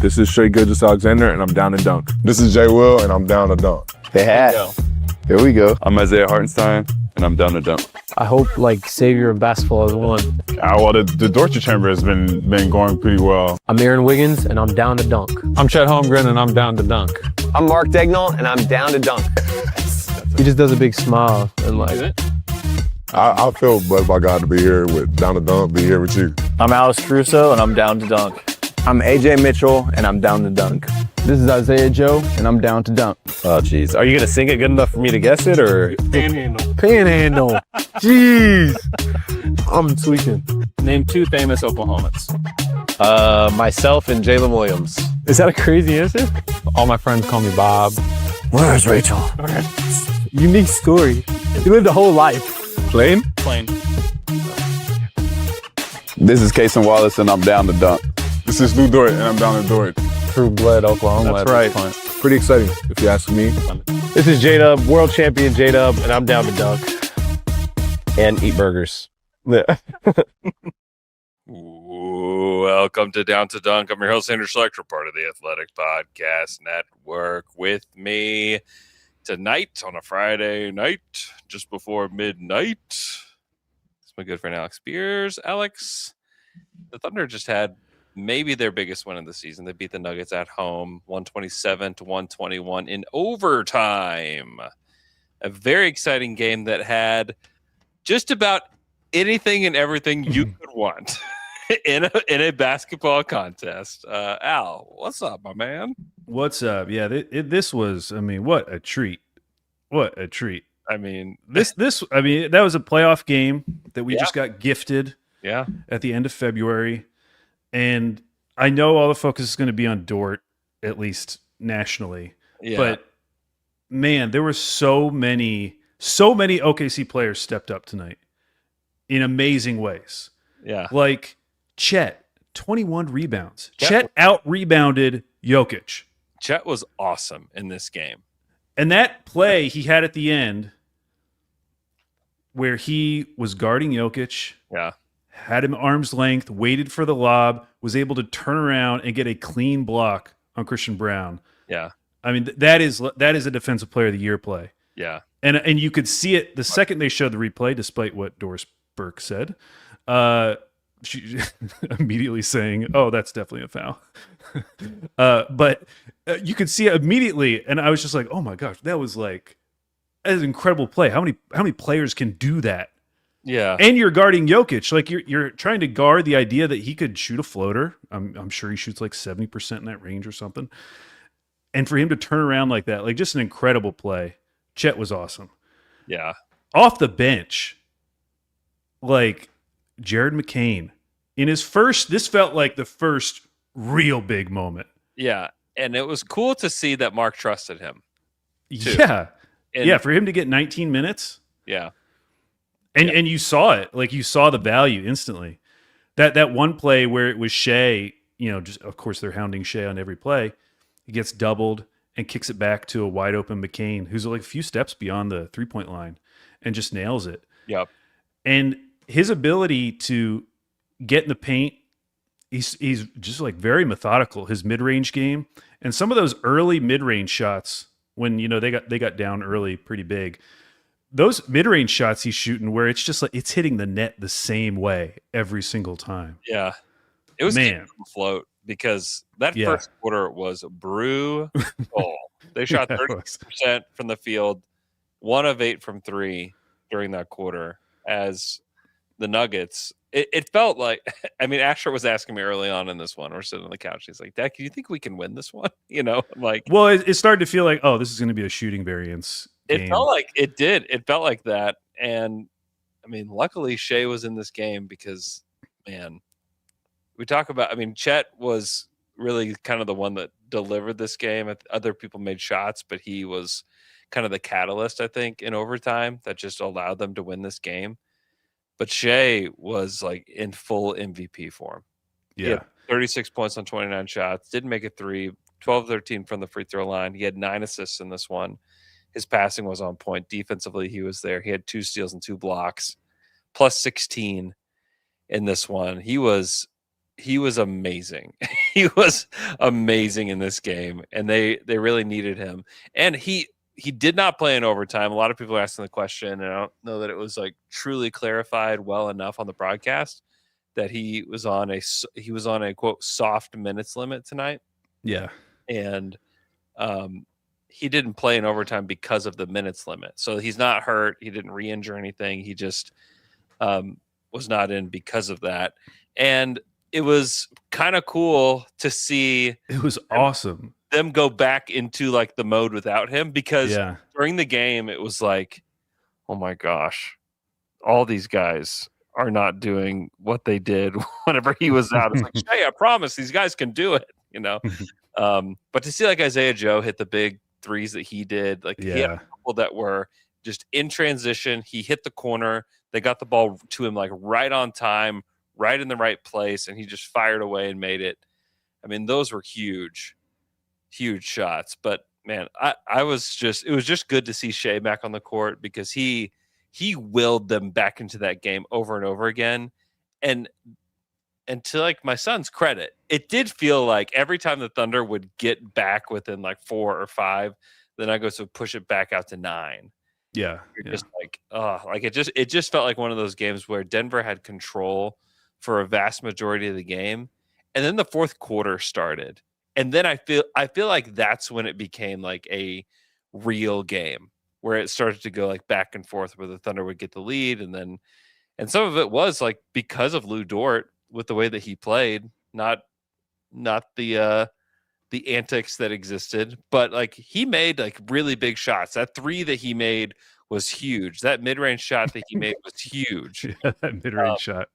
This is Shea Gilgeous-Alexander, and I'm down to dunk. This is Jay Will, and I'm down to dunk. They had. Here we go. I'm Isaiah Hartenstein, and I'm down to dunk. I hope savior of basketball has won. Well, the Dortcher Chamber has been going pretty well. I'm Aaron Wiggins, and I'm down to dunk. I'm Chet Holmgren, and I'm down to dunk. I'm Mark Daigneault, and I'm down to dunk. He just does a big smile and I feel blessed by God to be here with Down to Dunk, be here with you. I'm Alex Caruso, and I'm down to dunk. I'm AJ Mitchell, and I'm down to dunk. This is Isaiah Joe, and I'm down to dunk. Oh, jeez. Are you going to sing it good enough for me to guess it, or? Panhandle. Jeez. I'm tweaking. Name 2 famous Oklahomans. Myself and Jalen Williams. Is that a crazy answer? All my friends call me Bob. Where's Rachel? Unique story. He lived a whole life. Plain. This is Cason Wallace, and I'm down to dunk. This is Lou Dort, and I'm down to Dort. True-blood Oklahoma. That's right. Pretty exciting, if you ask me. This is J-Dub, world champion J-Dub, and I'm down to dunk. And eat burgers. Welcome to Down to Dunk. I'm your host, Andrew Schlecht, part of the Athletic Podcast Network. With me tonight on a Friday night, just before midnight, it's my good friend Alex Speers. Alex, the Thunder just had maybe their biggest win of the season. They beat the Nuggets at home, 127-121 in overtime. A very exciting game that had just about anything and everything you could want in a basketball contest. Al, what's up, my man? What's up? Yeah, this was, what a treat. What a treat. that was a playoff game that we just got gifted at the end of February. And I know all the focus is going to be on Dort, at least nationally. Yeah. But, man, there were so many OKC players stepped up tonight in amazing ways. Yeah. Like Chet, 21 rebounds. Chet out-rebounded Jokic. Chet was awesome in this game. And that play he had at the end where he was guarding Jokic, had him arm's length, waited for the lob, was able to turn around and get a clean block on Christian Brown. Yeah. That is a Defensive Player of the Year play. Yeah. And you could see it the second they showed the replay, despite what Doris Burke said. She immediately saying, "Oh, that's definitely a foul." But you could see it immediately, and I was just like, "Oh my gosh, that was an incredible play." How many players can do that? Yeah, and you're guarding Jokic, like you're trying to guard the idea that he could shoot a floater. I'm sure he shoots 70% in that range or something, and for him to turn around like that, just an incredible play. Chet was awesome. Yeah, off the bench, Jared McCain in his first, this felt like the first real big moment. Yeah. And it was cool to see that Mark trusted him. Too. Yeah. For him to get 19 minutes. Yeah. And you saw it, you saw the value instantly. That one play where it was Shea, just, of course they're hounding Shea on every play. He gets doubled and kicks it back to a wide open McCain, who's a few steps beyond the 3-point line and just nails it. Yep. And his ability to get in the paint, he's just very methodical. His mid-range game and some of those early mid-range shots when they got down early pretty big. Those mid-range shots he's shooting where it's just it's hitting the net the same way every single time. Yeah, it was float because that first quarter was brutal. They shot 30% from the field, 1 of 8 from 3 during that quarter. As the Nuggets, it felt like, Asher was asking me early on in this one. We're sitting on the couch. He's like, "Dad, do you think we can win this one?" Well, it started to feel like, oh, this is going to be a shooting variance game. It felt like it did. It felt like that. And luckily Shea was in this game because, man, we talk about, Chet was really kind of the one that delivered this game. Other people made shots, but he was kind of the catalyst, I think, in overtime that just allowed them to win this game. But Shea was in full MVP form. Yeah. He had 36 points on 29 shots, didn't make a 3, 12-13 from the free throw line. He had 9 assists in this one. His passing was on point. Defensively, he was there. He had 2 steals and 2 blocks, plus 16 in this one. He was he was amazing. He was amazing in this game, and they really needed him. And he did not play in overtime. A lot of people are asking the question, and I don't know that it was like truly clarified well enough on the broadcast that he was on a quote soft minutes limit tonight. Yeah, and he didn't play in overtime because of the minutes limit. So he's not hurt. He didn't re-injure anything. He just was not in because of that. And it was kind of cool to see. It was awesome. Them go back into like the mode without him, because Yeah. during the game it was like, oh my gosh, all these guys are not doing what they did whenever he was out. It's like, hey, I promise these guys can do it, you know. But to see like Isaiah Joe hit the big threes that he did, like he had a couple that were just in transition. He hit the corner. They got the ball to him like right on time, right in the right place, and he just fired away and made it. I mean, those were huge shots. But man, it was just good to see Shea back on the court, because he willed them back into that game over and over again. And to like my son's credit, it did feel like every time the Thunder would get back within like 4 or 5, the Nuggets would push it back out to 9. Yeah. You're just like, like it just felt like one of those games where Denver had control for a vast majority of the game. And then the fourth quarter started. And then I feel like that's when it became like a real game, where it started to go like back and forth, where the Thunder would get the lead. And some of it was like because of Lou Dort, with the way that he played, not the antics that existed, but like he made like really big shots. That 3 that he made was huge. That mid-range shot that he made was huge. Yeah, that mid-range shot.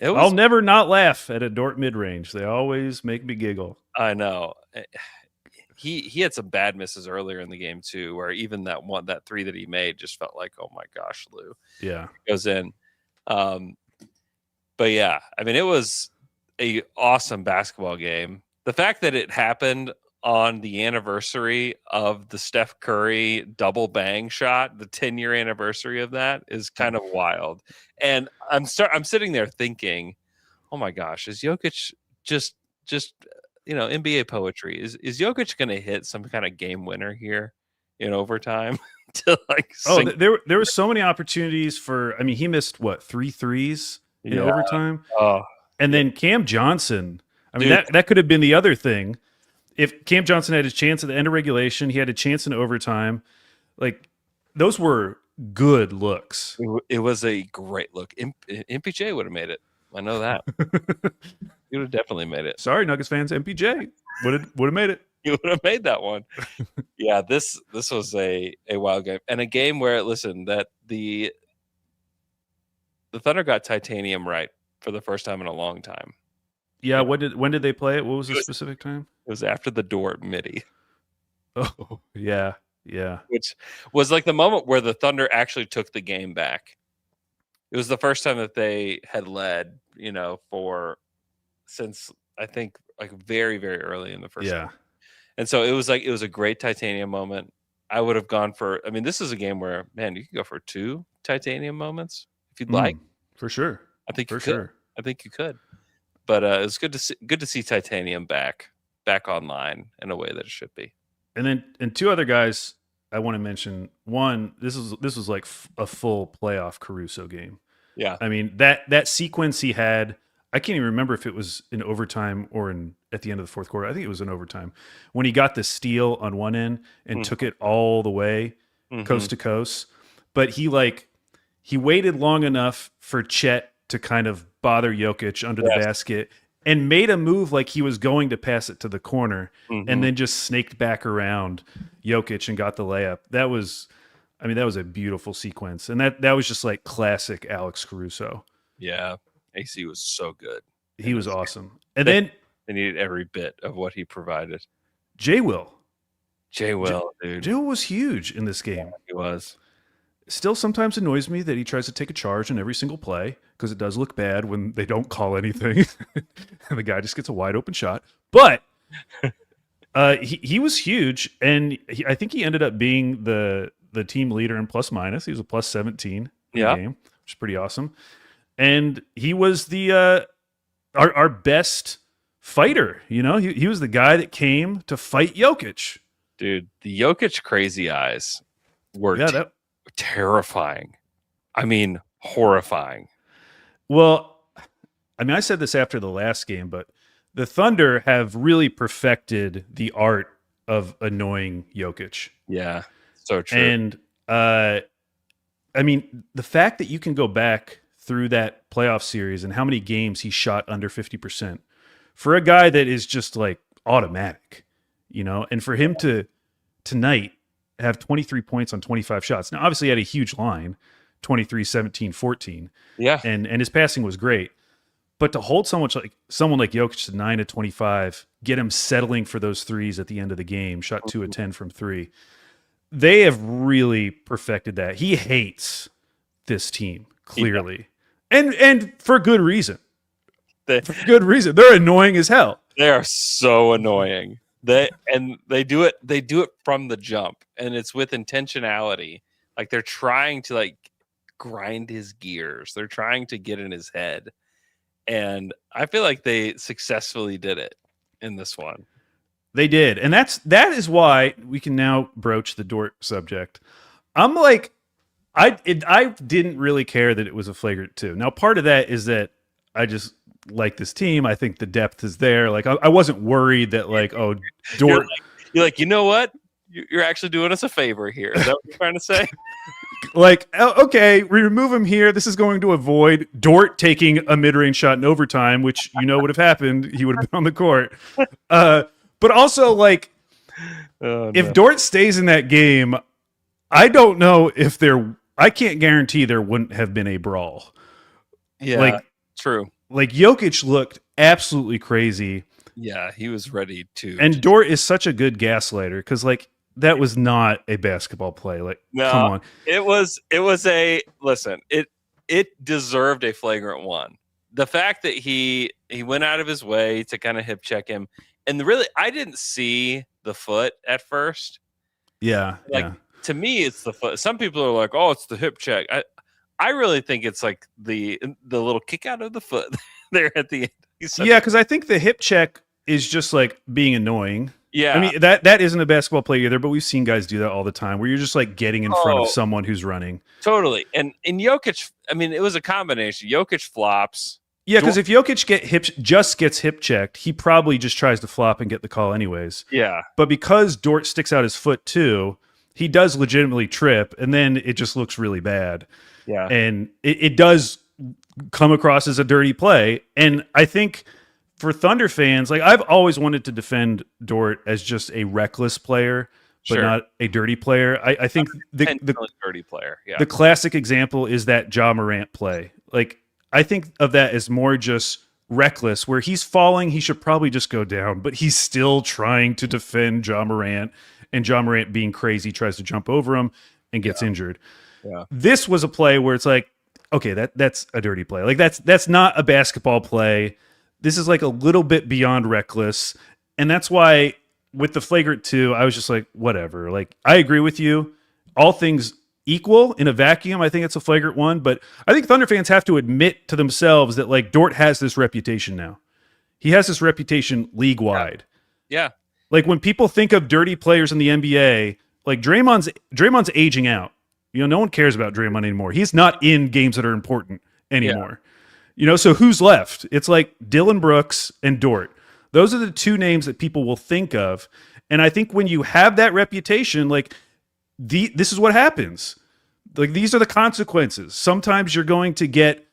I'll I'll never not laugh at a Dort mid-range. They always make me giggle. I know. He had some bad misses earlier in the game too, where even that 3 that he made just felt like, oh my gosh, Lou. Yeah. It goes in. But yeah, I mean, it was a awesome basketball game. The fact that it happened on the anniversary of the Steph Curry double bang shot, the 10-year anniversary of that, is kind of wild. And I'm sitting there thinking, oh my gosh, is Jokic just NBA poetry? Is Jokic going to hit some kind of game winner here in overtime? To like there were so many opportunities for. I mean, he missed 3 threes in overtime. And then Cam Johnson. I mean, that could have been the other thing. If Cam Johnson had a chance at the end of regulation, he had a chance in overtime. Like, those were good looks. It was a great look. MPJ would have made it. I know that. He would have definitely made it. Sorry, Nuggets fans. MPJ would have made it. He would have made that one. Yeah, this was a wild game, and a game where, listen, that the Thunder got Titanium right for the first time in a long time. Yeah, when did they play it? What was the specific time? It was after the Dort midi. Oh, yeah. Which was like the moment where the Thunder actually took the game back. It was the first time that they had led, since I think like very, very early in the first game. And so it was a great Titanium moment. I would have gone for, I mean, this is a game where, man, you could go for 2 Titanium moments if you'd like. For sure. I think you could. I think you could. But it's good to see Titanium back online in a way that it should be. And 2 other guys I want to mention. One, this was like a full playoff Caruso game. Yeah. I mean, that sequence he had, I can't even remember if it was in overtime or at the end of the fourth quarter. I think it was in overtime, when he got the steal on one end and took it all the way coast to coast. But he waited long enough for Chet to kind of bother Jokic under the basket and made a move like he was going to pass it to the corner, and then just snaked back around Jokic and got the layup. That was a beautiful sequence. And that was just like classic Alex Caruso. Yeah. AC was so good. He was awesome. And then they needed every bit of what he provided. J. Will, dude. J. Will was huge in this game. Yeah, he was. Still sometimes annoys me that he tries to take a charge in every single play, because it does look bad when they don't call anything and the guy just gets a wide open shot. But he was huge, and I think he ended up being the team leader in plus minus. He was a plus 17 in the game, which is pretty awesome. And he was the our best fighter. He was the guy that came to fight Jokic. Dude, the Jokic crazy eyes were terrifying. I mean, horrifying. Well, I mean, I said this after the last game, but the Thunder have really perfected the art of annoying Jokic. Yeah, so true. And I mean, the fact that you can go back through that playoff series and how many games he shot under 50% for a guy that is just like automatic, and for him to tonight have 23 points on 25 shots. Now, obviously, he had a huge line, 23, 17, 14. Yeah. And his passing was great. But to hold someone like Jokic to 9 of 25, get him settling for those threes at the end of the game, shot 2 of 10 from 3. They have really perfected that. He hates this team, clearly. Yeah. And for good reason. For good reason. They're annoying as hell. They are so annoying. They do it from the jump, and it's with intentionality. Like they're trying to like grind his gears. They're trying to get in his head. And I feel like they successfully did it in this one. They did. And that is why we can now broach the Dort subject. I'm like, I didn't really care that it was a flagrant 2. Now, part of that is that I just like this team. I think the depth is there. Like, I wasn't worried that, like, oh, Dort. You're like, you know what? You're actually doing us a favor here. Is that what you're trying to say? Like, okay, we remove him here. This is going to avoid Dort taking a mid-range shot in overtime, which would have happened. He would have been on the court. But also, like, if Dort stays in that game, I don't know if I can't guarantee there wouldn't have been a brawl. Yeah, like, true. Like, Jokic looked absolutely crazy. Yeah, he was ready to. And Dort is such a good gaslighter because, like, that was not a basketball play. Like, no, come on. It was listen, it deserved a flagrant 1. The fact that he went out of his way to kind of hip check him. And really, I didn't see the foot at first. Yeah. Like, to me, it's the foot. Some people are like, oh, it's the hip check. I really think it's like the little kick out of the foot there at the end. Yeah, because I think the hip check is just like being annoying. Yeah. I mean, that isn't a basketball play either, but we've seen guys do that all the time where you're just like getting in front of someone who's running. Totally. And in Jokic, I mean, it was a combination. Jokic flops. Yeah, because if Jokic just gets hip checked, he probably just tries to flop and get the call anyways. Yeah. But because Dort sticks out his foot too, he does legitimately trip, and then it just looks really bad. Yeah. And it does come across as a dirty play. And I think for Thunder fans, like, I've always wanted to defend Dort as just a reckless player, but not a dirty player. I think the dirty player. Yeah. The classic example is that Ja Morant play. Like, I think of that as more just reckless, where he's falling, he should probably just go down, but he's still trying to defend Ja Morant, and Ja Morant, being crazy, tries to jump over him and gets injured. Yeah. This was a play where it's like, okay, that's a dirty play. Like, that's not a basketball play. This is like a little bit beyond reckless, and that's why with the flagrant 2, I was just like, whatever. Like, I agree with you. All things equal in a vacuum, I think it's a flagrant 1, but I think Thunder fans have to admit to themselves that, like, Dort has this reputation now. He has this reputation league-wide. Yeah. Like, when people think of dirty players in the NBA, like, Draymond's aging out. No one cares about Draymond anymore. He's not in games that are important anymore. Yeah. So who's left? It's like Dylan Brooks and Dort. Those are the 2 names that people will think of. And I think when you have that reputation, like, this is what happens. Like, these are the consequences. Sometimes you're going to get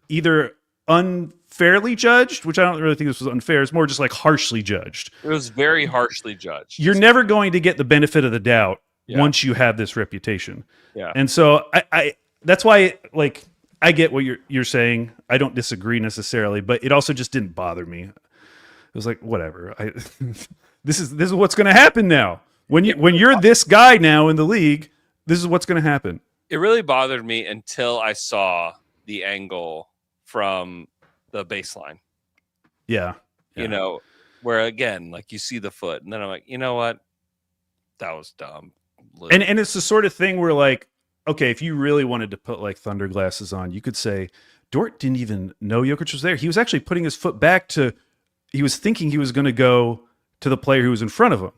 either unfairly judged, which I don't really think this was unfair. It's more just like harshly judged. It was very harshly judged. You're never going to get the benefit of the doubt once you have this reputation. Yeah. And so I that's why, like, I get what you're saying. I don't disagree necessarily, but it also just didn't bother me. It was like, whatever. This is what's going to happen now. When you're this guy now in the league, this is what's going to happen. It really bothered me until I saw the angle from the baseline. Yeah. Where again, like, you see the foot, and then I'm like, you know what? That was dumb. And it's the sort of thing where, like, okay, if you really wanted to put, like, Thunder glasses on, you could say Dort didn't even know Jokic was there. He was actually putting his foot back he was thinking he was going to go to the player who was in front of him,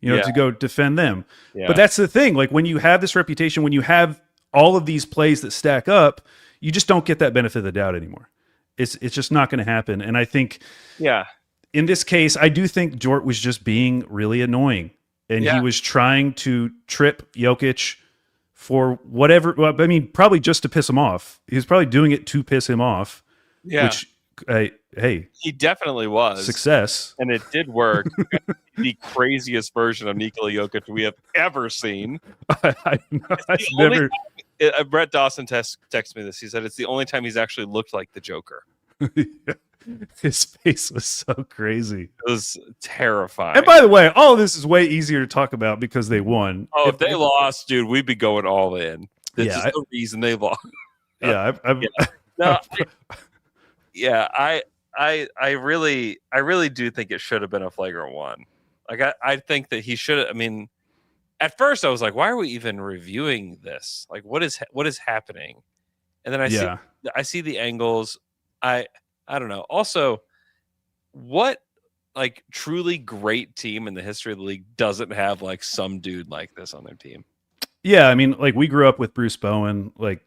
to go defend them. Yeah. But that's the thing. Like when you have this reputation, when you have all of these plays that stack up, you just don't get that benefit of the doubt anymore. It's just not going to happen. And I think, in this case, I do think Dort was just being really annoying, and he was trying to trip Jokic for whatever. Well, I mean, probably just to piss him off. He was probably doing it to piss him off. Yeah. Which, hey, he definitely was success, and it did work. The craziest version of Nikola Jokic we have ever seen. Brett Dawson texted me this. He said it's the only time he's actually looked like the Joker. His face was so crazy. It was terrifying. And by the way, all of this is way easier to talk about because they won. Oh, if they lost, dude, we'd be going all in. There's just no reason they lost. I really do think it should have been a flagrant one. Like I think that he should have. I mean, at first I was like, why are we even reviewing this? Like, what is happening? And then I see the angles. I don't know. Also, what like truly great team in the history of the league doesn't have like some dude like this on their team? Yeah, I mean, like we grew up with Bruce Bowen. Like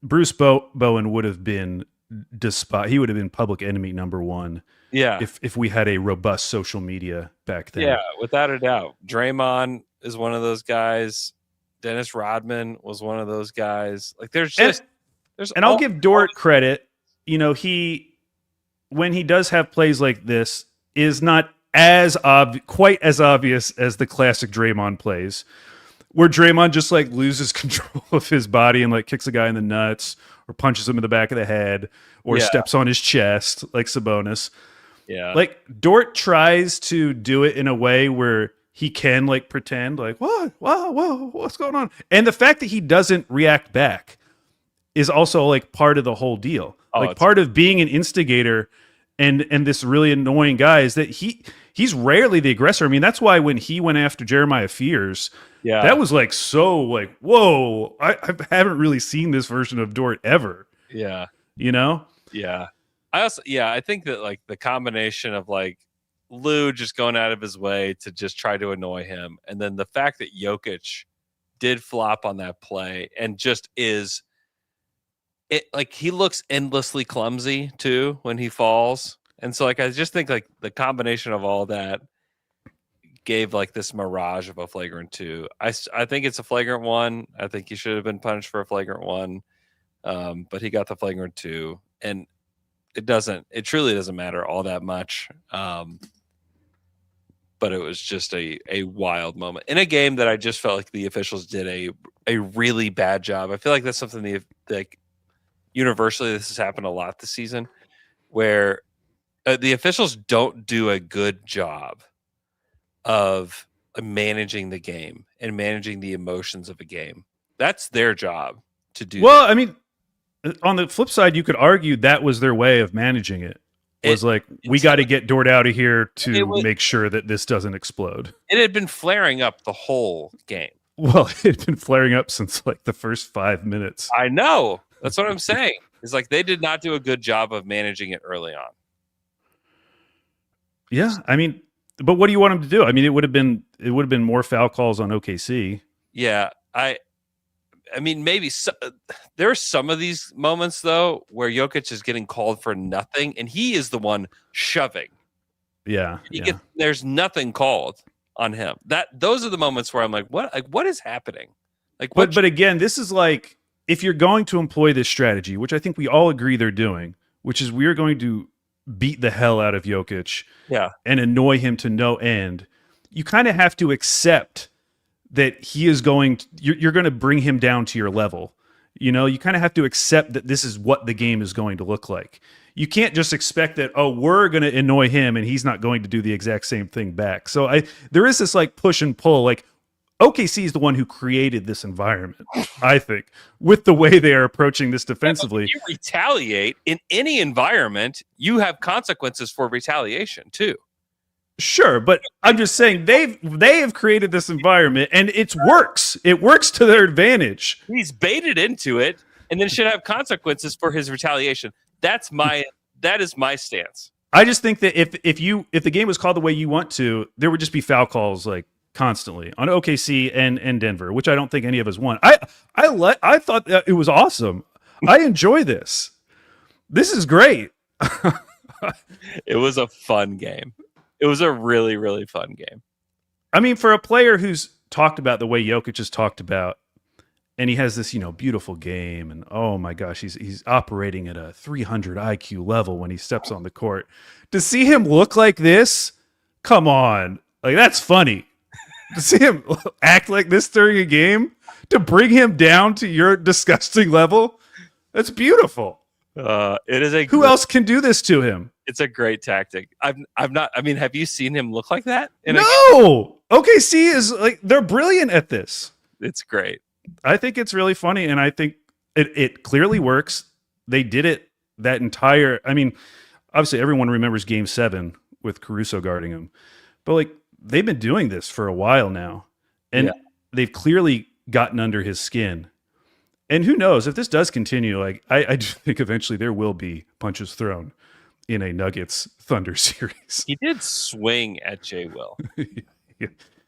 Bruce Bowen would have been he would have been public enemy number one. Yeah, if we had a robust social media back then. Yeah, without a doubt. Draymond is one of those guys. Dennis Rodman was one of those guys. Like there's I'll give Dort credit. When he does have plays like this, is not quite as obvious as the classic Draymond plays, where Draymond just like loses control of his body and like kicks a guy in the nuts or punches him in the back of the head or steps on his chest like Sabonis. Yeah. Like Dort tries to do it in a way where he can like pretend like, what? Whoa, what's going on? And the fact that he doesn't react back is also like part of the whole deal. Like part of being an instigator and this really annoying guy is that he's rarely the aggressor. I mean, that's why when he went after Jeremiah Fears, that was like so like, whoa, I haven't really seen this version of Dort ever. Yeah. Yeah. I think that like the combination of like Lou just going out of his way to just try to annoy him, and then the fact that Jokic did flop on that play and just is it like he looks endlessly clumsy too when he falls. And so like I just think like the combination of all that gave like this mirage of a flagrant 2. I think it's a flagrant 1. I think he should have been punished for a flagrant 1. But he got the flagrant 2, and it truly doesn't matter all that much. But it was just a wild moment in a game that I just felt like the officials did a really bad job. I feel like that's something like universally this has happened a lot this season, where the officials don't do a good job of managing the game and managing the emotions of a game. That's their job to do. Well, I mean, on the flip side, you could argue that was their way of managing it. We got to get Dort out of here to make sure that this doesn't explode. It had been flaring up the whole game. Well, it had been flaring up since like the first 5 minutes. I know. That's what I'm saying. It's like they did not do a good job of managing it early on. Yeah, I mean, but what do you want them to do? I mean, it would have been more foul calls on OKC. Yeah, I mean, maybe there are some of these moments though where Jokic is getting called for nothing, and he is the one shoving. Yeah, there's nothing called on him. Those are the moments where I'm like, what? Like, what is happening? Like, but again, this is like if you're going to employ this strategy, which I think we all agree they're doing, which is we are going to beat the hell out of Jokic, and annoy him to no end. You kind of have to accept that he is you're going to bring him down to your level. You know, you kind of have to accept that this is what the game is going to look like. You can't just expect that, we're going to annoy him and he's not going to do the exact same thing back. So there is this like push and pull. Like OKC is the one who created this environment, I think, with the way they are approaching this defensively. If you retaliate in any environment, you have consequences for retaliation too. Sure, but I'm just saying they have created this environment and it works. It works to their advantage. He's baited into it. and then should have consequences for his retaliation. That is my stance. I just think that if the game was called the way you want to, there would just be foul calls like constantly on OKC and Denver, which I don't think any of us want. I thought that it was awesome. I enjoy this. This is great. It was a fun game. It was a really, really fun game. I mean, for a player who's talked about the way Jokic has talked about, and he has this, beautiful game, and oh my gosh, he's operating at a 300 IQ level when he steps on the court. To see him look like this, come on, like that's funny. To see him act like this during a game, to bring him down to your disgusting level, that's beautiful. It is Who else can do this to him? It's a great tactic. I've not. I mean, have you seen him look like that? No. OKC is like they're brilliant at this. It's great. I think it's really funny, and I think it clearly works. They did it that entire. I mean, obviously, everyone remembers Game 7 with Caruso guarding him, but like they've been doing this for a while now, and they've clearly gotten under his skin. And who knows if this does continue? Like I do think eventually there will be punches thrown in a Nuggets Thunder series. He did swing at Jay Will.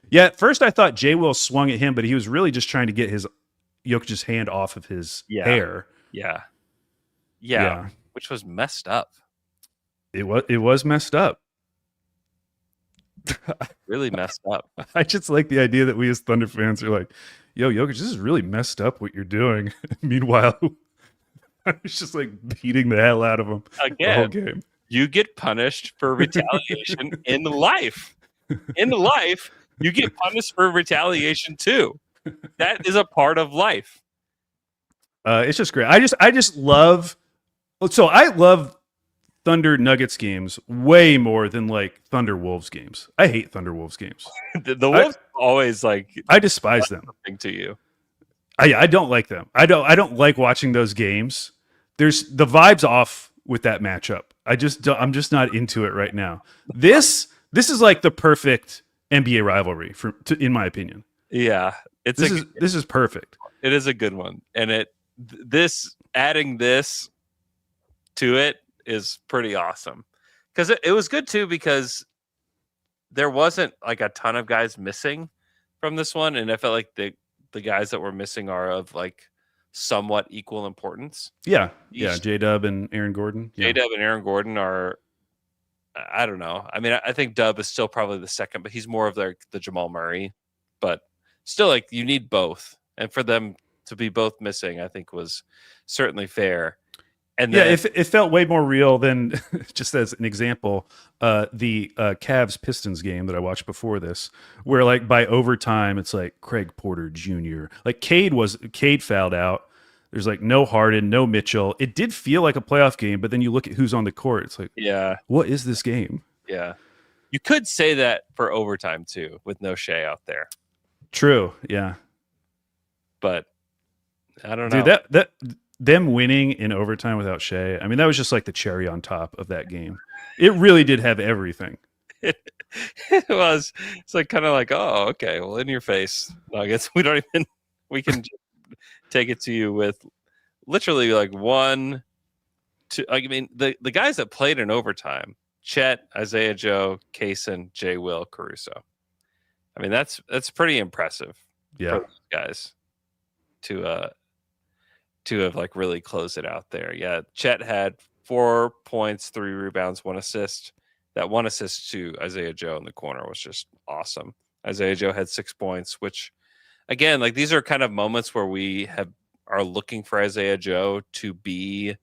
Yeah, at first I thought Jay Will swung at him, but he was really just trying to get his Jokic's hand off of his hair. Yeah, which was messed up. It was messed up. Really messed up. I just like the idea that we as Thunder fans are like, yo, Jokic, this is really messed up what you're doing. Meanwhile, I was just like beating the hell out of him the whole game. You get punished for retaliation in life. In life, you get punished for retaliation too. That is a part of life. It's just great. I just love. So I love Thunder Nuggets games way more than like Thunder Wolves games. I hate Thunder Wolves games. the Wolves always like. I despise them. To you, I don't like them. I don't like watching those games. There's the vibes off with that matchup. I'm just not into it right now. This is like the perfect NBA rivalry in my opinion. Yeah, this is perfect. It is a good one, and adding this to it is pretty awesome because it was good too because there wasn't like a ton of guys missing from this one, and I felt like the guys that were missing are of like somewhat equal importance. Yeah, J-Dub and Aaron Gordon. Yeah. J-Dub and Aaron Gordon are, I don't know. I mean, I think Dub is still probably the second, but he's more of the Jamal Murray. But still, like, you need both. And for them to be both missing, I think was certainly fair. And then, it felt way more real than, just as an example, the Cavs Pistons game that I watched before this, where like by overtime, it's like Craig Porter Jr. Like Cade fouled out. There's like no Harden, no Mitchell. It did feel like a playoff game, but then you look at who's on the court. It's like, what is this game? Yeah. You could say that for overtime too, with no Shea out there. True. Yeah. But I don't know. Dude, that them winning in overtime without Shea, I mean, that was just like the cherry on top of that game. It really did have everything. It was. It's like kind of like, oh, okay, well, in your face, Nuggets. We can take it to you with literally like 1, 2. I mean, the guys that played in overtime: Chet, Isaiah Joe, Kaysen, Jay Will, Caruso. I mean, that's pretty impressive. Yeah, for those guys to have like really closed it out there. Yeah, Chet had 4 points, 3 rebounds, 1 assist. That 1 assist to Isaiah Joe in the corner was just awesome. Isaiah Joe had 6 points, which again, like these are kind of moments where we are looking for Isaiah Joe to be,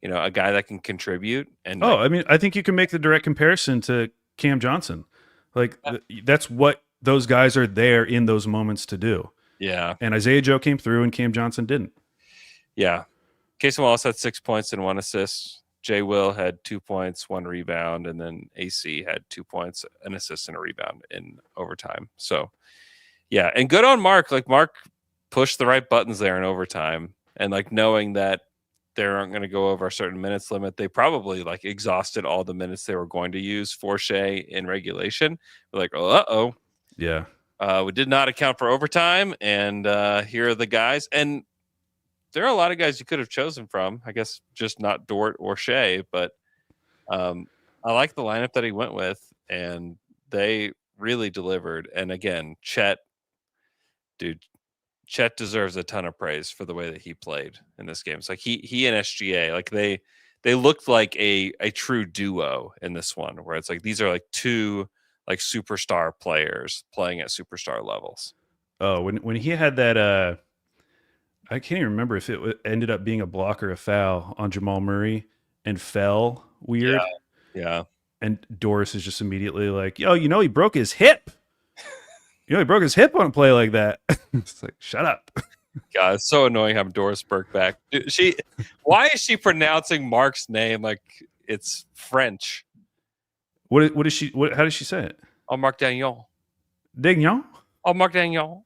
a guy that can contribute. And I mean, I think you can make the direct comparison to Cam Johnson. Like that's what those guys are there in those moments to do. Yeah. And Isaiah Joe came through and Cam Johnson didn't. Yeah. Kaysen Wallace had 6 points and 1 assist. Jay Will had 2 points, 1 rebound, and then AC had 2 points, an assist, and a rebound in overtime. So, yeah, and good on Mark. Like Mark pushed the right buttons there in overtime, and like knowing that they aren't going to go over a certain minutes limit, they probably like exhausted all the minutes they were going to use for Shea in regulation. We're like, yeah, we did not account for overtime, and here are the guys. And there are a lot of guys you could have chosen from. I guess just not Dort or Shea, but I like the lineup that he went with, and they really delivered. And again, Chet deserves a ton of praise for the way that he played in this game. It's like he and SGA, like they looked like a true duo in this one, where it's like these are like two like superstar players playing at superstar levels. Oh, when he had that, I can't even remember if it ended up being a block or a foul on Jamal Murray and fell weird. Yeah. And Doris is just immediately like, yo, he broke his hip. He broke his hip on a play like that. It's like, shut up. God, it's so annoying having Doris Burke back. Why is she pronouncing Mark's name like it's French? What is she? How does she say it? Oh, Marc Dagnon. Dagnon? Oh, Marc Dagnon.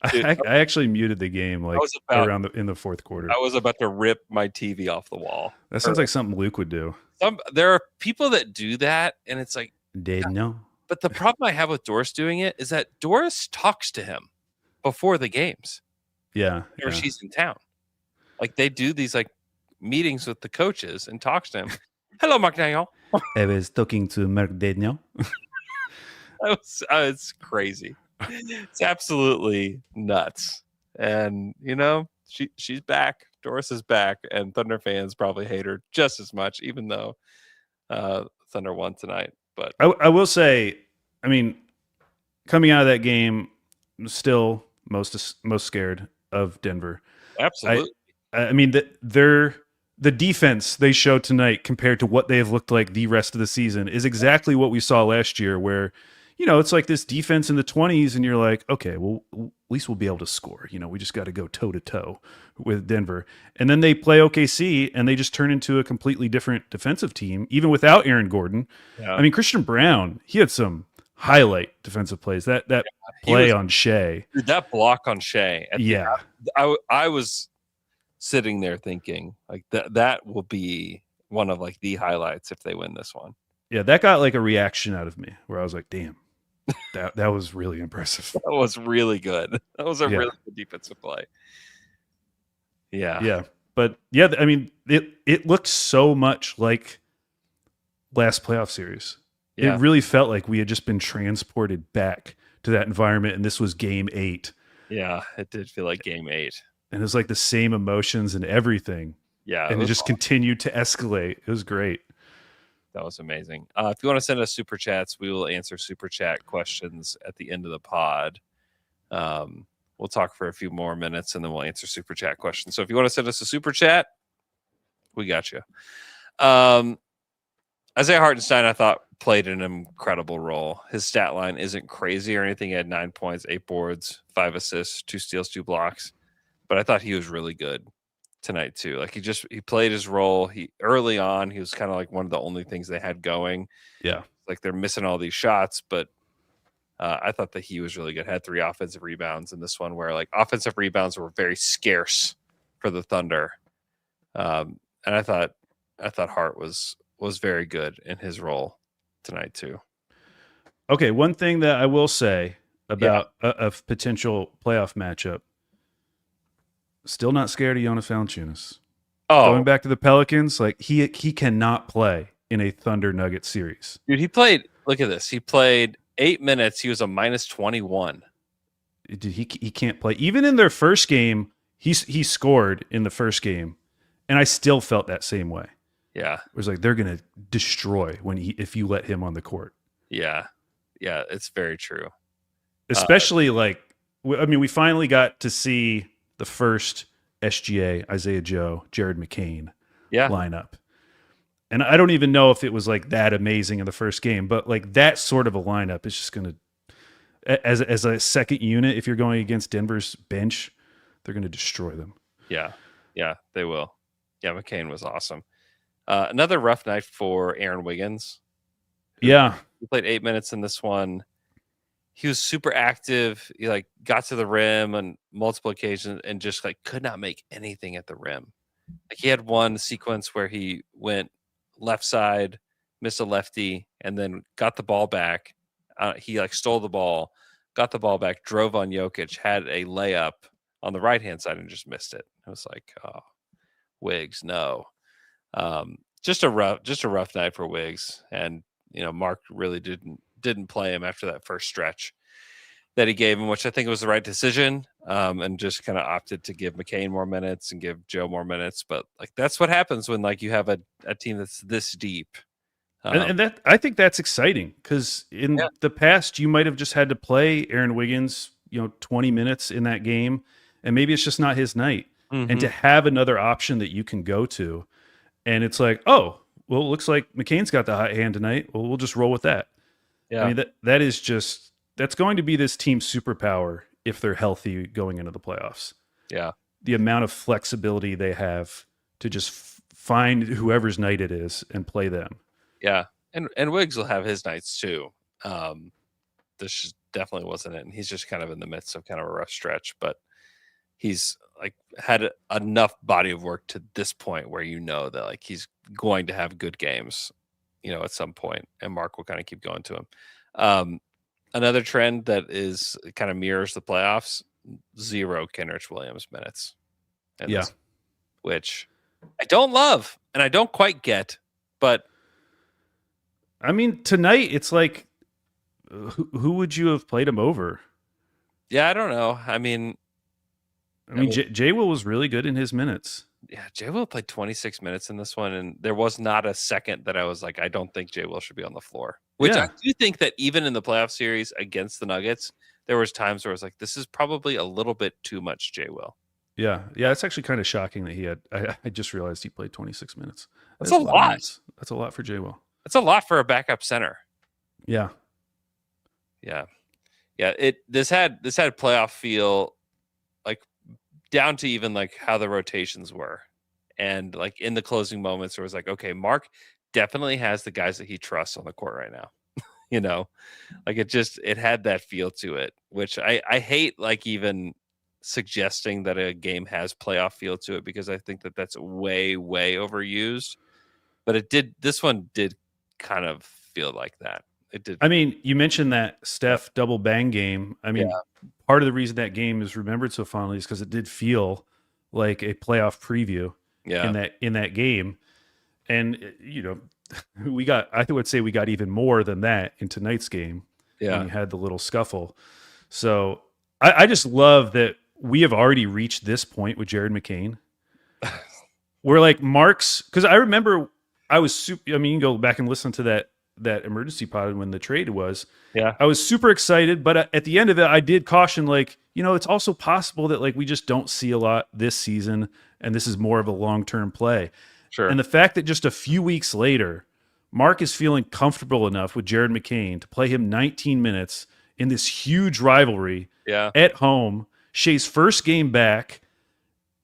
I actually muted the game in the fourth quarter. I was about to rip my TV off the wall. That sounds like something Luke would do. There are people that do that, and it's like Dagnon. But the problem I have with Doris doing it is that Doris talks to him before the games. Yeah. Whenever she's in town. Like they do these like meetings with the coaches and talks to him. Hello, Marc Dagnon. I was talking to Marc Dagnon. It's crazy. It's absolutely nuts. And she's back. Doris is back, and Thunder fans probably hate her just as much, even though Thunder won tonight. But I will say, I mean, coming out of that game, I'm still most scared of Denver. Absolutely. I mean, the defense they showed tonight compared to what they have looked like the rest of the season is exactly what we saw last year, where it's like this defense in the 20s, and you're like, okay, well, at least we'll be able to score. We just got to go toe to toe with Denver. And then they play OKC, and they just turn into a completely different defensive team, even without Aaron Gordon. Yeah. I mean, Christian Brown, he had some highlight defensive plays. That play on Shea. Dude, that block on Shea. I was sitting there thinking, like, that will be one of, like, the highlights if they win this one. Yeah, that got, like, a reaction out of me where I was like, damn. That was really impressive. That was really good. That was a really good defensive play. Yeah. Yeah. But yeah, I mean, it looked so much like last playoff series. Yeah. It really felt like we had just been transported back to that environment, and this was game 8. Yeah, it did feel like game 8. And it was like the same emotions and everything. Yeah. And it just continued to escalate. It was great. That was amazing. If you want to send us super chats, we will answer super chat questions at the end of the pod. We'll talk for a few more minutes, and then we'll answer super chat questions. So if you want to send us a super chat, we got you. Isaiah Hartenstein, I thought, played an incredible role. His stat line isn't crazy or anything. He had 9 points, 8 boards, 5 assists, 2 steals, 2 blocks. But I thought he was really good tonight too. Like he played his role. Early on, he was kind of like one of the only things they had going. Yeah. Like they're missing all these shots, but I thought that he was really good. Had 3 offensive rebounds in this one, where like offensive rebounds were very scarce for the Thunder. And I thought Hart was very good in his role tonight too. Okay, one thing that I will say about a potential playoff matchup. Still not scared of Jonas Valanciunas. Oh, going back to the Pelicans, like he cannot play in a Thunder Nuggets series. Dude, he played. Look at this. He played 8 minutes. He was a -21. Dude, he can't play. Even in their first game, he scored in the first game, and I still felt that same way. Yeah, it was like they're gonna destroy if you let him on the court. Yeah, it's very true. Especially we finally got to see the first SGA, Isaiah Joe, Jared McCain lineup. And I don't even know if it was like that amazing in the first game, but like that sort of a lineup is just going to, as a second unit, if you're going against Denver's bench, they're going to destroy them. Yeah, they will. Yeah, McCain was awesome. Another rough night for Aaron Wiggins. He played 8 minutes in this one. He was super active. He got to the rim on multiple occasions and just could not make anything at the rim. Like he had one sequence where he went left side, missed a lefty, and then got the ball back. He stole the ball, got the ball back, drove on Jokic, had a layup on the right-hand side and just missed it. I was like, oh, Wiggs, no. Just a rough night for Wiggs. And, Mark really didn't play him after that first stretch that he gave him, which I think was the right decision, and just kind of opted to give McCain more minutes and give Joe more minutes. But that's what happens when you have a team that's this deep. And that I think that's exciting because in the past you might have just had to play Aaron Wiggins, 20 minutes in that game, and maybe it's just not his night. And to have another option that you can go to, and it's like, oh, well, it looks like McCain's got the hot hand tonight. Well, we'll just roll with that. Yeah, I mean that's going to be this team's superpower if they're healthy going into the playoffs. Yeah, the amount of flexibility they have to just find whoever's night it is and play them. Yeah, and Wiggs will have his nights too. This definitely wasn't it, and he's just kind of in the midst of kind of a rough stretch, but he's had enough body of work to this point where that he's going to have good games, at some point, and Mark will kind of keep going to him. Another trend that is kind of mirrors the playoffs: 0 Kenrich Williams minutes. Which I don't love and I don't quite get, but I mean, tonight it's like, who would you have played him over? Yeah, I don't know. I mean, Jay Will was really good in his minutes. Yeah, Jay Will played 26 minutes in this one, and there was not a second that I was like, I don't think Jay Will should be on the floor. Which I do think that even in the playoff series against the Nuggets, there was times where I was like, this is probably a little bit too much Jay Will. Yeah, it's actually kind of shocking that he had. I just realized he played 26 minutes. That's a lot. That's a lot for Jay Will. That's a lot for a backup center. Yeah. This had playoff feel, down to even how the rotations were, and in the closing moments, it was like, okay, Mark definitely has the guys that he trusts on the court right now. It had that feel to it, which I hate even suggesting that a game has playoff feel to it, because I think that that's way overused. But this one did kind of feel like that. It did. I mean, you mentioned that Steph double bang game. I mean, part of the reason that game is remembered so fondly is because it did feel like a playoff preview in that game. And I would say we got even more than that in tonight's game. Yeah, when you had the little scuffle. So I just love that we have already reached this point with Jared McCain. We're Mark's, because I remember I was super. I mean, you can go back and listen to that emergency pod when the trade was. Yeah, I was super excited, but at the end of it, I did caution, it's also possible that we just don't see a lot this season, and this is more of a long-term play. Sure. And the fact that just a few weeks later, Mark is feeling comfortable enough with Jared McCain to play him 19 minutes in this huge rivalry at home, Shea's first game back,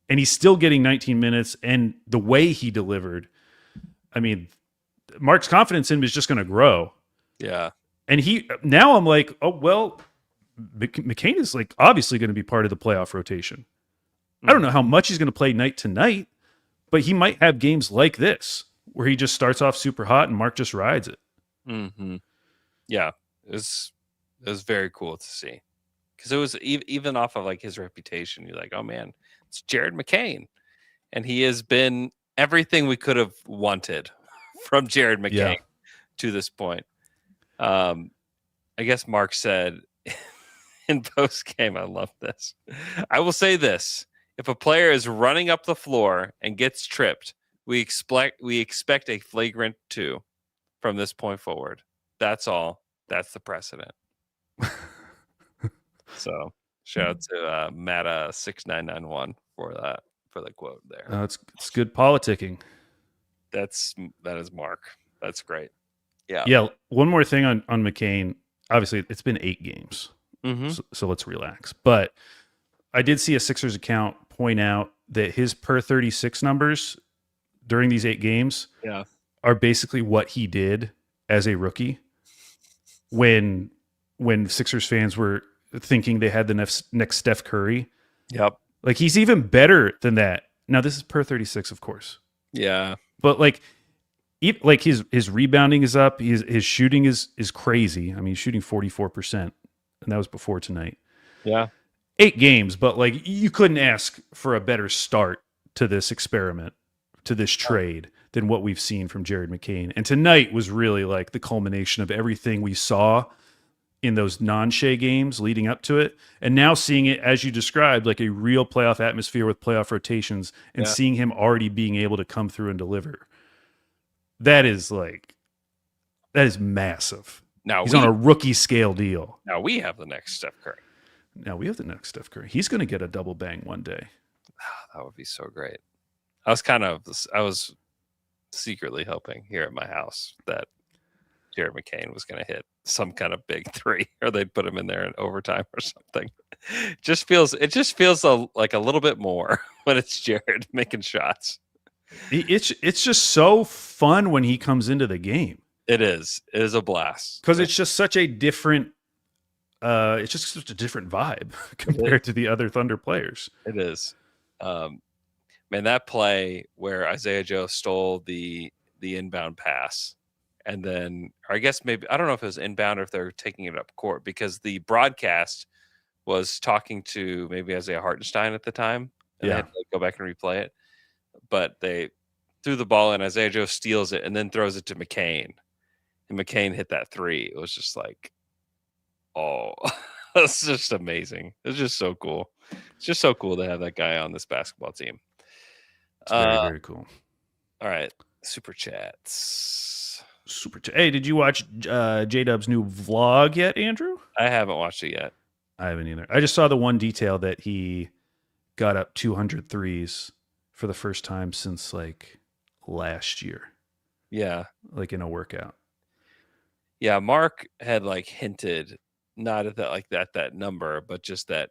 and he's still getting 19 minutes, and the way he delivered, I mean, Mark's confidence in him is just going to grow. Yeah. And now I'm like, oh, well, McCain is obviously going to be part of the playoff rotation. I don't know how much he's going to play night to night, but he might have games like this where he just starts off super hot and Mark just rides it. Mm-hmm. Yeah. It was very cool to see, because it was even off of his reputation. You're like, oh man, it's Jared McCain. And he has been everything we could have wanted from Jared McCain to this point. I guess Mark said in post game, I love this. I will say this: if a player is running up the floor and gets tripped, we expect a flagrant 2 from this point forward. That's all. That's the precedent. So shout out to Mata 6991 for the quote there. It's good politicking. That is Mark. That's great. Yeah. Yeah. One more thing on McCain. Obviously, it's been 8 games, so let's relax. But I did see a Sixers account point out that his per 36 numbers during these 8 games are basically what he did as a rookie when Sixers fans were thinking they had the next Steph Curry. Yep. He's even better than that. Now, this is per 36, of course. Yeah. But his rebounding is up. His shooting is crazy. I mean, he's shooting 44%, and that was before tonight. Yeah. 8 games, but like you couldn't ask for a better start to this experiment, to this trade than what we've seen from Jared McCain. And tonight was really like the culmination of everything we saw in those non-Shea games leading up to it. And now seeing it, as you described, like a real playoff atmosphere with playoff rotations and seeing him already being able to come through and deliver. That is massive. Now he's on a rookie scale deal. Now we have the next Steph Curry. He's going to get a double bang one day. That would be so great. I was secretly hoping here at my house that Jared McCain was going to hit some kind of big 3, or they'd put him in there in overtime or something. It just feels like a little bit more when it's Jared making shots. It's just so fun when he comes into the game. It is a blast because it's just such a different. It's just such a different vibe compared to the other Thunder players. It is. Man, that play where Isaiah Joe stole the inbound pass, and then, or I guess maybe, I don't know if it was inbound or if they're taking it up court, because the broadcast was talking to maybe Isaiah Hartenstein at the time, and they had to go back and replay it. But they threw the ball and Isaiah Joe steals it and then throws it to McCain, and McCain hit that 3. It was just like, oh, that's just amazing. It's just so cool. It's just so cool to have that guy on this basketball team. It's very, very cool. All right. Super chats. Hey, did you watch J-Dub's new vlog yet, Andrew? I haven't watched it yet. I haven't either. I just saw the one detail that he got up 200 threes for the first time since like last year. Yeah. Like in a workout. Yeah. Mark had like hinted, not at that number, but just that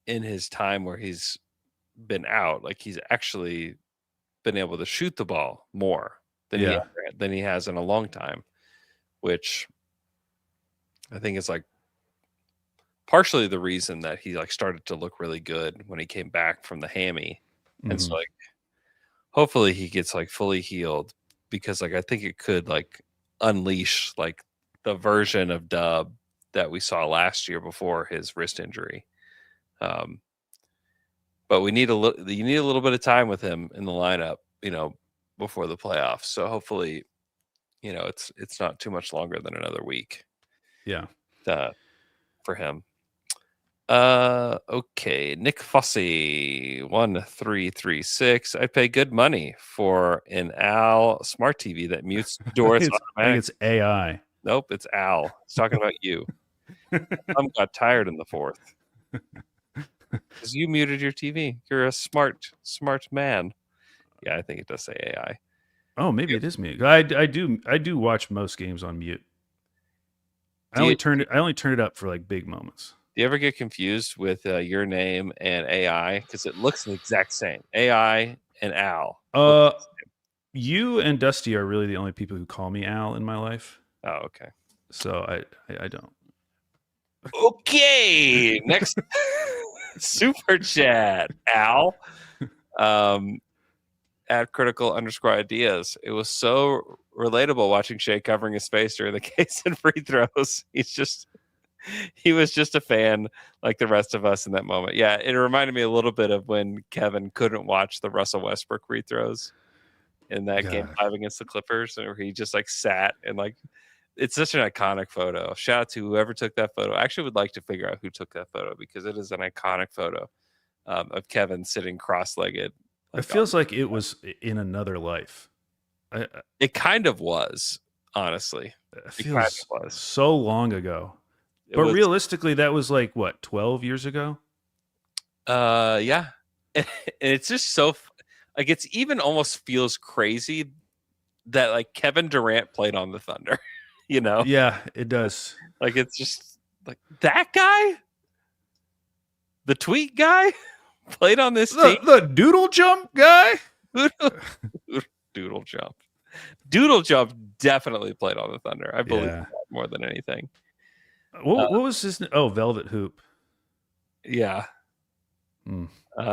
in his time where he's been out, like he's actually been able to shoot the ball more than he has in a long time, which I think is like partially the reason that he like started to look really good when he came back from the hammy. And so like hopefully he gets like fully healed, because like I think it could like unleash like the version of Dub that we saw last year before his wrist injury. But you need a little bit of time with him in the lineup, before the playoffs. So hopefully, it's not too much longer than another week. Yeah. For him. Okay. Nick Fossey 1336. I pay good money for an Al smart TV that mutes doors. I think it's AI. Nope, it's Al. It's talking about you. Got tired in the 4th. Because you muted your TV. You're a smart man. Yeah, I think it does say AI. Oh, maybe it is mute. I do watch most games on mute. I only turn it up for like big moments. Do you ever get confused with your name and AI? Because it looks the exact same. AI and Al. You and Dusty are really the only people who call me Al in my life. Oh, okay. So I don't. Okay, next super chat, Al. At critical_ideas. It was so relatable watching Shea covering his face during the case and free throws. He was just a fan like the rest of us in that moment. Yeah, it reminded me a little bit of when Kevin couldn't watch the Russell Westbrook free throws in that game 5 against the Clippers, where he just like sat and like, it's such an iconic photo. Shout out to whoever took that photo. I actually would like to figure out who took that photo, because it is an iconic photo of Kevin sitting cross-legged. It feels like it was in another life. It kind of was, honestly. It feels so long ago. But realistically, that was like, what, 12 years ago? Yeah. And it's just so, like, it's even almost feels crazy that, like, Kevin Durant played on the Thunder, Yeah, it does. Like, it's just, like, that guy? The tweet guy? Played on this team? The doodle jump guy? Doodle jump. Doodle jump definitely played on the Thunder. I believe that more than anything. What was his name? Oh, Velvet Hoop. Yeah.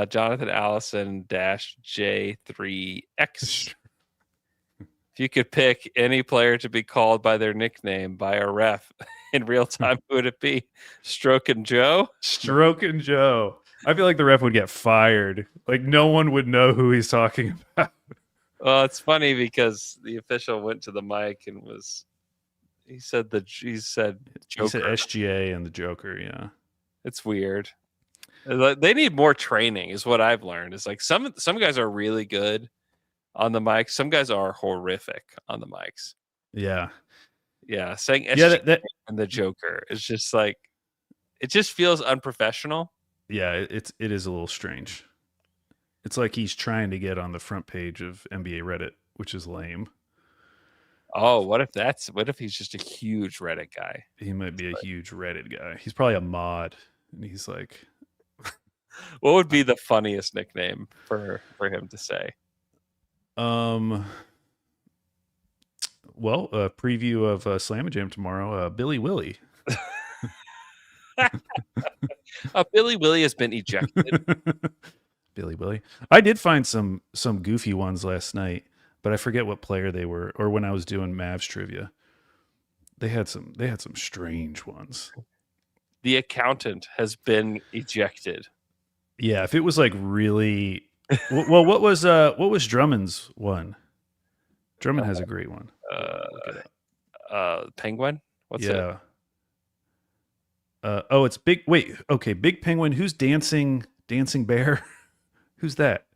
Jonathan Allison -J3X. If you could pick any player to be called by their nickname by a ref in real time, who would it be? Stroking Joe? Stroking Joe. I feel like the ref would get fired. Like no one would know who he's talking about. Well, it's funny because the official went to the mic and he said Joker. He said SGA and the Joker. Yeah, it's weird. They need more training, is what I've learned. It's like some guys are really good on the mic. Some guys are horrific on the mics. Yeah. Saying SGA and the Joker is just like, it just feels unprofessional. Yeah, it is a little strange. It's like he's trying to get on the front page of NBA Reddit, which is lame. Oh, what if he's just a huge Reddit guy? He might be a huge Reddit guy. He's probably a mod, and he's like, what would be the funniest nickname for him to say? Well, a preview of Slam Jam tomorrow. Billy Willie. Billy Willie has been ejected. Billy Willie. I did find some goofy ones last night, but I forget what player they were. Or when I was doing Mavs trivia, they had some strange ones. The accountant has been ejected. Yeah, if it was like really well, what was Drummond's one? Drummond has a great one. Penguin? What's it? It's Big. Wait, okay, Big Penguin. Who's dancing bear? Who's that?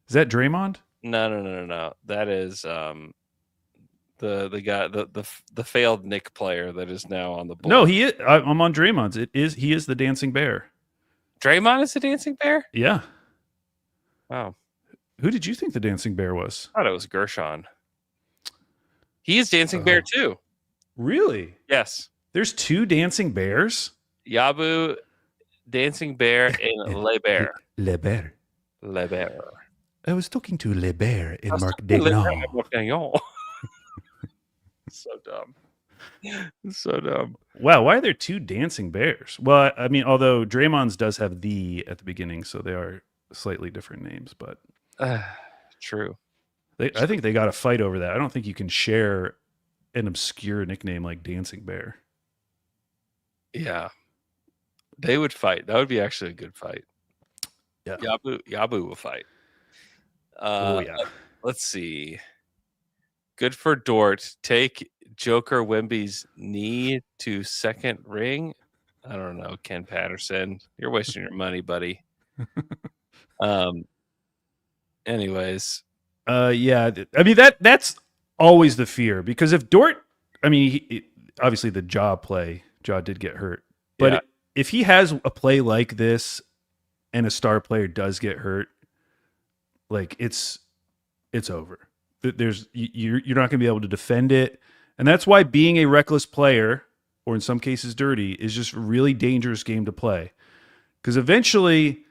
Is that Draymond? No. That is the guy, the failed Knick player that is now on the board. No, he is. I'm on Draymond's. He is the dancing bear. Draymond is the dancing bear? Yeah. Wow. Who did you think the dancing bear was? I thought it was Gershon. He is dancing bear too. Really? Yes. There's 2 dancing bears? Yabu, dancing bear, and Le Bear. Le Bear. Le Bear. I was talking to Le Bear and Marc Degnan. So dumb. So dumb. Wow, why are there 2 dancing bears? Well, I mean, although Draymond's does have the at the beginning, so they are slightly different names, but true. I think they got to fight over that. I don't think you can share an obscure nickname like Dancing Bear. Yeah. They would fight. That would be actually a good fight. Yeah. Yabu will fight. Oh yeah. Let's see. Good for Dort. Take Joker Wemby's knee to second ring. I don't know, Ken Patterson. You're wasting your money, buddy. Anyways. Yeah. I mean, that's always the fear, because if Dort, I mean, obviously the jaw did get hurt, but if he has a play like this and a star player does get hurt, like it's over. You're not going to be able to defend it. And that's why being a reckless player, or in some cases dirty, is just a really dangerous game to play. Because eventually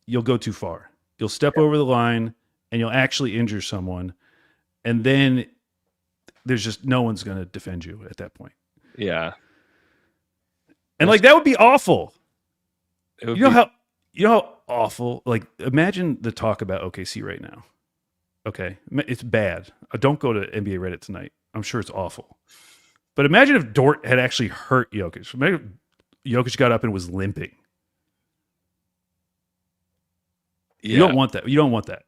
you'll go too far. You'll step over the line and you'll actually injure someone. And then there's just no one's going to defend you at that point. Yeah. And like that would be awful. You know how awful, like imagine the talk about OKC right now. Okay, it's bad. Don't go to NBA Reddit tonight. I'm sure it's awful. But imagine if Dort had actually hurt Jokic. Imagine if Jokic got up and was limping. Yeah. You don't want that. You don't want that.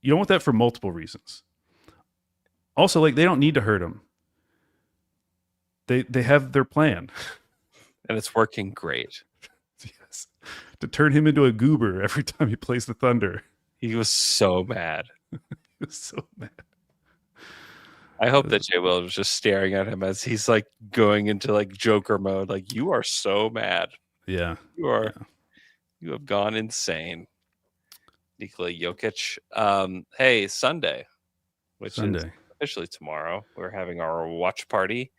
You don't want that for multiple reasons. Also, like they don't need to hurt him. They have their plan. And it's working great. Yes. To turn him into a goober every time he plays the Thunder. He was so mad. He was so mad. I hope that Jay Will was just staring at him as he's like going into like Joker mode. Like, you are so mad. Yeah. You have gone insane. Nikola Jokic. Hey, Sunday, which is officially tomorrow. We're having our watch party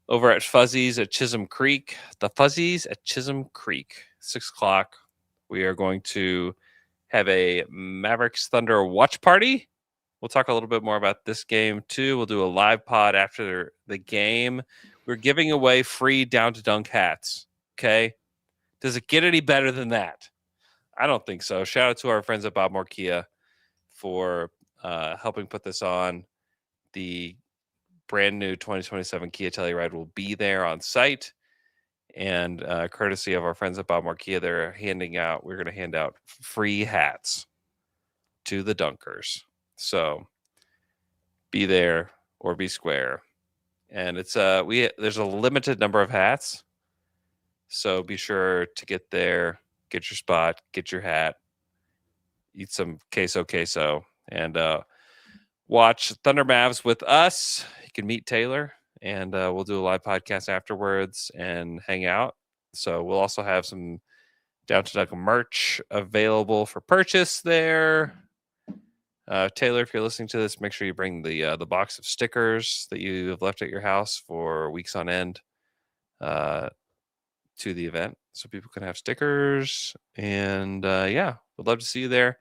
over at Fuzzies at Chisholm Creek. The Fuzzies at Chisholm Creek, 6:00. We are going to have a Mavericks Thunder watch party. We'll talk a little bit more about this game too. We'll do a live pod after the game. We're giving away free Down to Dunk hats. Okay. Does it get any better than that? I don't think so. Shout out to our friends at Bob Morkia for helping put this on. The brand new 2027 Kia Telluride will be there on site. And courtesy of our friends at Bob Marquia, we're going to hand out free hats to the Dunkers. So be there or be square. And it's there's a limited number of hats. So be sure to get there, get your spot, get your hat, eat some queso, and watch Thunder Mavs with us. You can meet Taylor, and we'll do a live podcast afterwards and hang out. So we'll also have some Down to Dunk merch available for purchase there. Taylor, if you're listening to this, make sure you bring the box of stickers that you have left at your house for weeks on end to the event, so people can have stickers. And yeah, we'd love to see you there.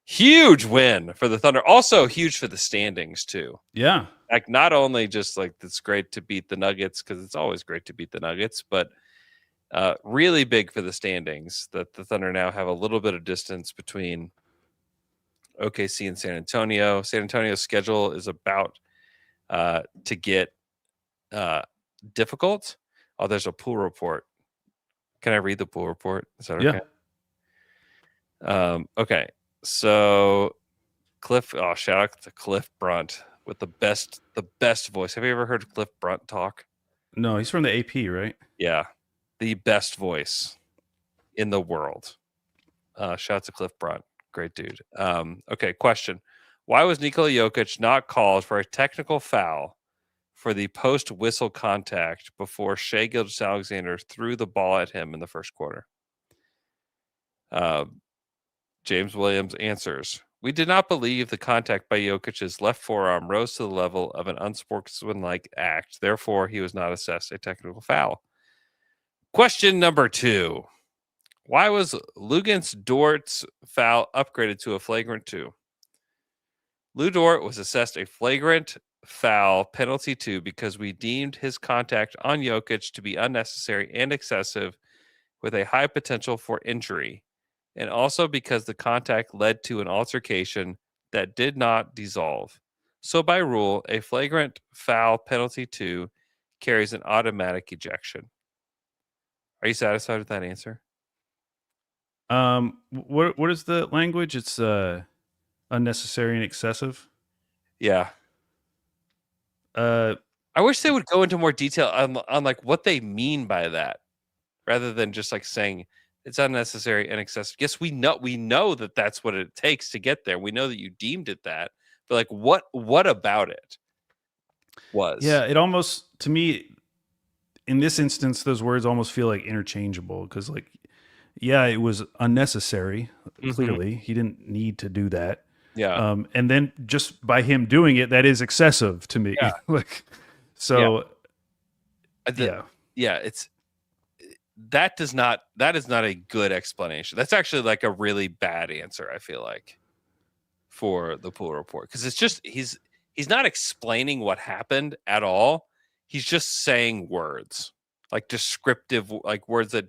Huge win for the Thunder. Also huge for the standings too. Yeah, like not only just like it's great to beat the Nuggets, because it's always great to beat the Nuggets, but really big for the standings that the Thunder now have a little bit of distance between OKC and San Antonio. San Antonio's schedule is about to get difficult. Oh, there's a pool report. Can I read the pool report? Is that okay? Yeah. Okay. So Cliff, shout out to Cliff Brunt with the best voice. Have you ever heard Cliff Brunt talk? No, he's from the AP, right? Yeah. The best voice in the world. Shout out to Cliff Brunt. Great dude. Okay, question. Why was Nikola Jokic not called for a technical foul for the post-whistle contact before Shai Gilgeous-Alexander threw the ball at him in the first quarter? James Williams answers, we did not believe the contact by Jokic's left forearm rose to the level of an unsportsmanlike act. Therefore, he was not assessed a technical foul. Question number 2. Why was Luguentz Dort's foul upgraded to a flagrant 2? Lou Dort was assessed a flagrant foul penalty 2 because we deemed his contact on Jokic to be unnecessary and excessive with a high potential for injury, and also because the contact led to an altercation that did not dissolve. So by rule, a flagrant foul penalty 2 carries an automatic ejection. Are you satisfied with that answer? What is the language? It's unnecessary and excessive. Yeah. I wish they would go into more detail on like what they mean by that, rather than just like saying it's unnecessary and excessive. Yes, we know that that's what it takes to get there. We know that you deemed it that, but like what about it was? Yeah, it almost, to me, in this instance, those words almost feel like interchangeable, because like, yeah, it was unnecessary. Clearly, he didn't need to do that. Yeah. And then just by him doing it, that is excessive to me. Yeah. Like, so yeah, that is not a good explanation. That's actually like a really bad answer, I feel like, for the pool report, because it's just he's not explaining what happened at all. He's just saying words, like descriptive, like words that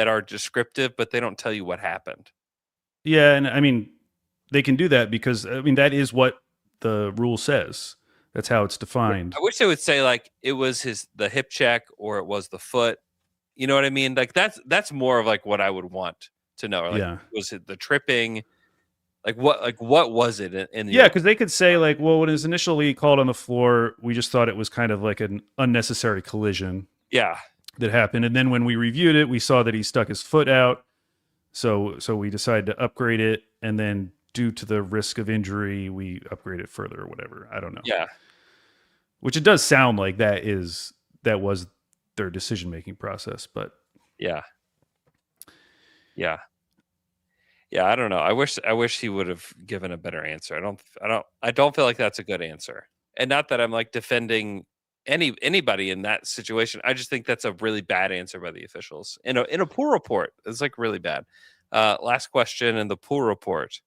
are descriptive, but they don't tell you what happened. Yeah, and I mean, they can do that because I mean that is what the rule says. That's how it's defined. I wish they would say like it was the hip check or it was the foot. You know what I mean? Like that's more of like what I would want to know. Like, yeah. Was it the tripping? Like what was it in the because they could say like, well, when it was initially called on the floor, we just thought it was kind of like an unnecessary collision. Yeah. That happened, and then when we reviewed it, we saw that he stuck his foot out. So we decided to upgrade it, and then due to the risk of injury, we upgrade it further or whatever. I don't know. Yeah. Which it does sound like that was their decision-making process, but yeah. I don't know. I wish he would have given a better answer. I don't feel like that's a good answer. And not that I'm like defending anybody in that situation. I just think that's a really bad answer by the officials in a pool report. It's like really bad. Last question in the pool report.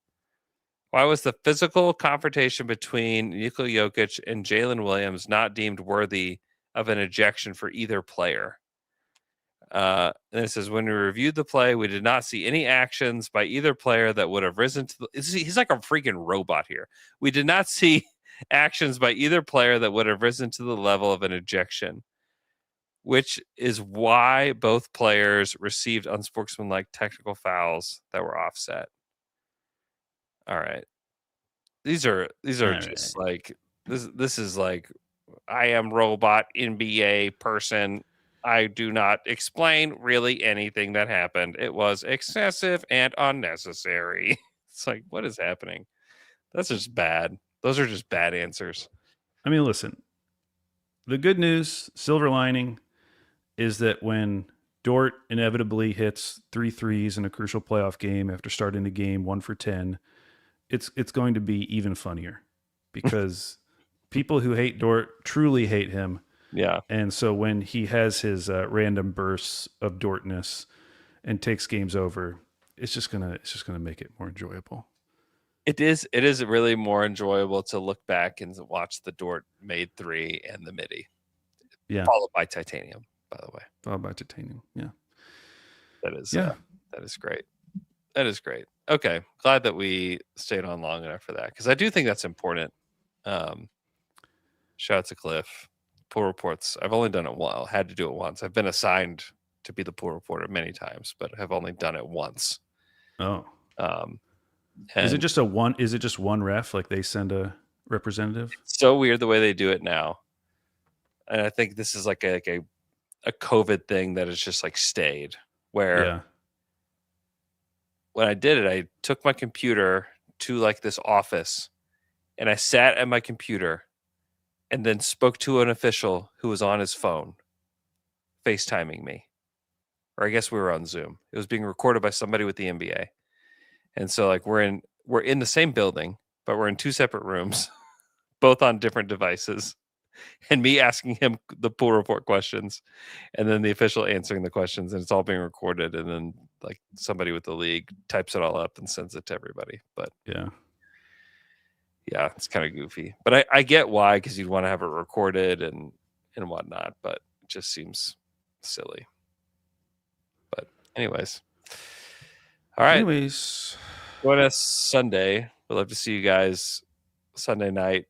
Why was the physical confrontation between Nikola Jokic and Jalen Williams not deemed worthy of an ejection for either player? And it says, when we reviewed the play, we did not see any actions by either player that would have risen to he's like a freaking robot here. We did not see actions by either player that would have risen to the level of an ejection, which is why both players received unsportsmanlike technical fouls that were offset. All right. These are just like this is like I am robot NBA person. I do not explain really anything that happened. It was excessive and unnecessary. It's like, what is happening? That's just bad. Those are just bad answers. I mean, listen, the good news, silver lining, is that when Dort inevitably hits 3 threes in a crucial playoff game after starting the game 1 for 10, it's going to be even funnier because people who hate Dort truly hate him. Yeah. And so when he has his random bursts of Dortness and takes games over, it's just gonna make it more enjoyable. It is really more enjoyable to look back and watch the Dort made 3 and the midi. Yeah. Followed by Titanium, by the way. Followed by Titanium. Yeah. That is great. That is great. Okay. Glad that we stayed on long enough for that because I do think that's important. Shout out to Cliff. Pool reports. I've only done it once. Had to do it once. I've been assigned to be the pool reporter many times, but have only done it once. Oh. Is it just one ref? Like they send a representative? It's so weird the way they do it now. And I think this is like a COVID thing that has just like stayed where when I did it, I took my computer to like this office and I sat at my computer and then spoke to an official who was on his phone, FaceTiming me. Or I guess we were on Zoom. It was being recorded by somebody with the NBA. And so like we're in the same building, but we're in 2 separate rooms, both on different devices. And me asking him the pool report questions and then the official answering the questions, and it's all being recorded, and then like somebody with the league types it all up and sends it to everybody. But yeah, it's kind of goofy. But I get why, because you'd want to have it recorded and whatnot, but it just seems silly. But anyways. All right. Join us Sunday. We'd love to see you guys Sunday night.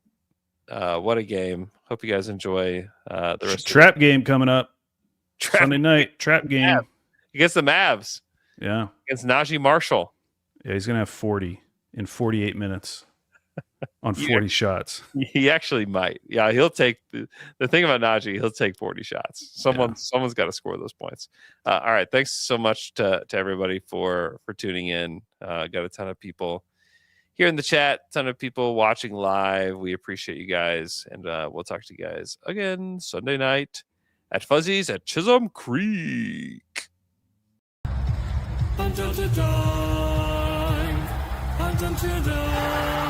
What a game. Hope you guys enjoy the rest Trap game coming up. Sunday night. Trap game. Against the Mavs. Yeah. Against Najee Marshall. Yeah, he's going to have 40 in 48 minutes on 40 shots. He actually might. Yeah, he'll take the thing about Najee, he'll take 40 shots. Someone's got to score those points. All right. Thanks so much to everybody for tuning in. Got a ton of people here in the chat, ton of people watching live. We appreciate you guys, and we'll talk to you guys again Sunday night at Fuzzy's at Chisholm Creek. Until to die, until to die.